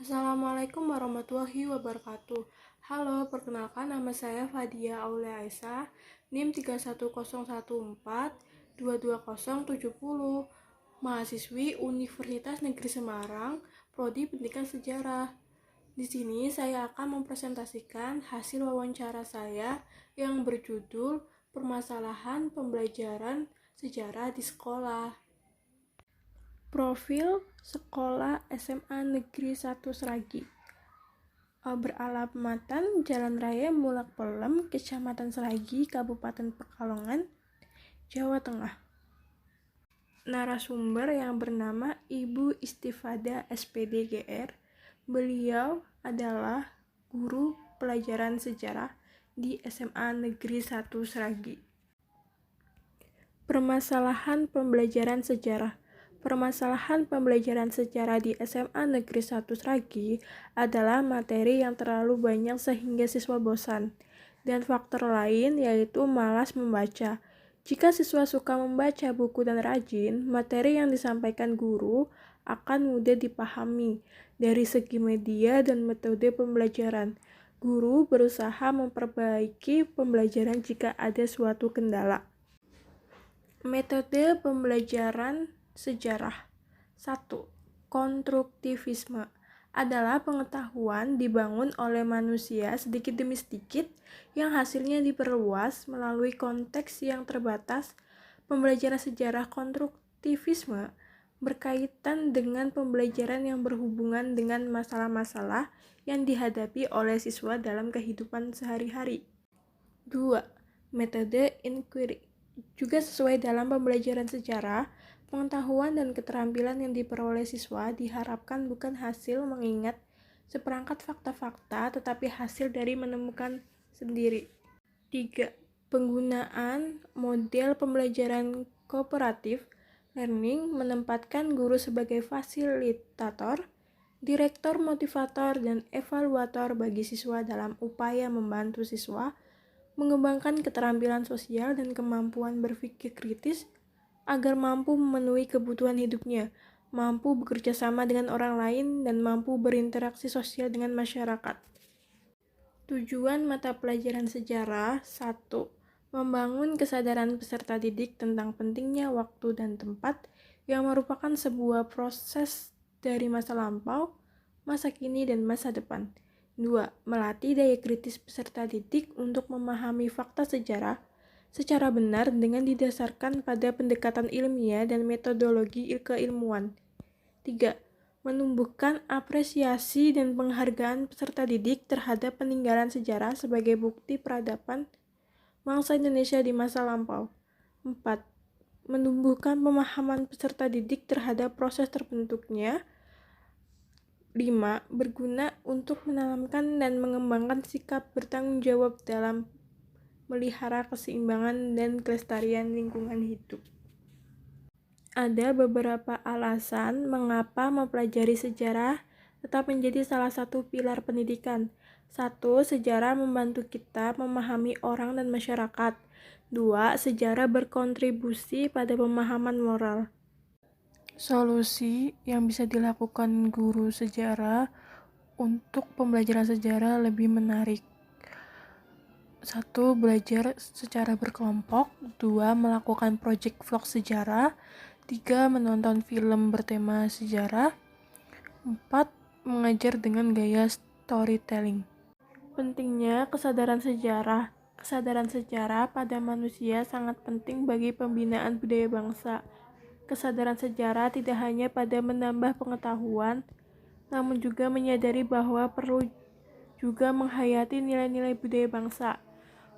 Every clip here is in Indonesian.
Assalamualaikum warahmatullahi wabarakatuh. Halo, perkenalkan nama saya Fadia Aulia Aisyah, NIM 31014-22070, mahasiswi Universitas Negeri Semarang, Prodi Pendidikan Sejarah. Di sini saya akan mempresentasikan hasil wawancara saya yang berjudul Permasalahan Pembelajaran Sejarah di Sekolah. Profil Sekolah SMA Negeri 1 Seragi. Beralamatkan Jalan Raya Mulak Pelem, Kecamatan Seragi, Kabupaten Pekalongan, Jawa Tengah. Narasumber yang bernama Ibu Istifada SPD GR. Beliau adalah guru pelajaran sejarah di SMA Negeri 1 Seragi. Permasalahan pembelajaran sejarah. Permasalahan pembelajaran sejarah di SMA Negeri 1 Seragi adalah materi yang terlalu banyak sehingga siswa bosan, dan faktor lain yaitu malas membaca. Jika siswa suka membaca buku dan rajin, materi yang disampaikan guru akan mudah dipahami. Dari segi media dan metode pembelajaran, guru berusaha memperbaiki pembelajaran jika ada suatu kendala. Metode pembelajaran sejarah. 1. Konstruktivisme adalah pengetahuan dibangun oleh manusia sedikit demi sedikit yang hasilnya diperluas melalui konteks yang terbatas. Pembelajaran sejarah konstruktivisme berkaitan dengan pembelajaran yang berhubungan dengan masalah-masalah yang dihadapi oleh siswa dalam kehidupan sehari-hari. 2. Metode inquiry juga sesuai dalam pembelajaran sejarah. Pengetahuan dan keterampilan yang diperoleh siswa diharapkan bukan hasil mengingat seperangkat fakta-fakta, tetapi hasil dari menemukan sendiri. 3. Penggunaan model pembelajaran kooperatif learning menempatkan guru sebagai fasilitator, direktur, motivator, dan evaluator bagi siswa dalam upaya membantu siswa mengembangkan keterampilan sosial dan kemampuan berpikir kritis agar mampu memenuhi kebutuhan hidupnya, mampu bekerja sama dengan orang lain, dan mampu berinteraksi sosial dengan masyarakat. Tujuan mata pelajaran sejarah. 1. Membangun kesadaran peserta didik tentang pentingnya waktu dan tempat yang merupakan sebuah proses dari masa lampau, masa kini, dan masa depan. 2. Melatih daya kritis peserta didik untuk memahami fakta sejarah secara benar dengan didasarkan pada pendekatan ilmiah dan metodologi keilmuan. 3. Menumbuhkan apresiasi dan penghargaan peserta didik terhadap peninggalan sejarah sebagai bukti peradaban bangsa Indonesia di masa lampau. 4. Menumbuhkan pemahaman peserta didik terhadap proses terbentuknya. 5. Berguna untuk menanamkan dan mengembangkan sikap bertanggung jawab dalam melihara keseimbangan dan kelestarian lingkungan hidup. Ada beberapa alasan mengapa mempelajari sejarah tetap menjadi salah satu pilar pendidikan. 1. Sejarah membantu kita memahami orang dan masyarakat. 2. Sejarah berkontribusi pada pemahaman moral. Solusi yang bisa dilakukan guru sejarah untuk pembelajaran sejarah lebih menarik. 1. Belajar secara berkelompok. 2. Melakukan proyek vlog sejarah. 3. Menonton film bertema sejarah. 4. Mengajar dengan gaya storytelling. Pentingnya kesadaran sejarah. Kesadaran sejarah pada manusia sangat penting bagi pembinaan budaya bangsa. Kesadaran sejarah tidak hanya pada menambah pengetahuan, namun juga menyadari bahwa perlu juga menghayati nilai-nilai budaya bangsa.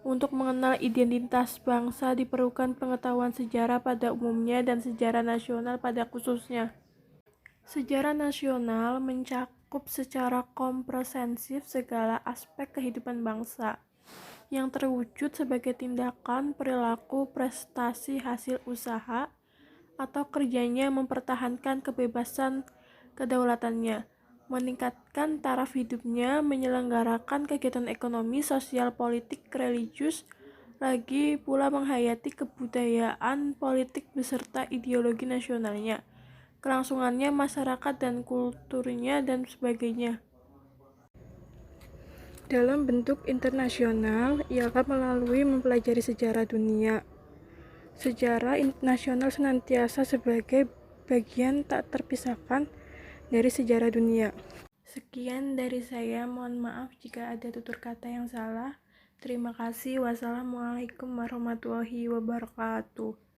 Untuk mengenal identitas bangsa diperlukan pengetahuan sejarah pada umumnya dan sejarah nasional pada khususnya. Sejarah nasional mencakup secara komprehensif segala aspek kehidupan bangsa yang terwujud sebagai tindakan, perilaku, prestasi, hasil usaha, atau kerjanya mempertahankan kebebasan kedaulatannya, meningkatkan taraf hidupnya, menyelenggarakan kegiatan ekonomi, sosial, politik, religius, lagi pula menghayati kebudayaan politik beserta ideologi nasionalnya. kelangsungannya, masyarakat dan kulturnya, dan sebagainya. Dalam bentuk internasional, ialah melalui mempelajari sejarah dunia. Sejarah internasional senantiasa sebagai bagian tak terpisahkan dari sejarah dunia. Sekian dari saya, mohon maaf jika ada tutur kata yang salah. Terima kasih. Wassalamualaikum warahmatullahi wabarakatuh.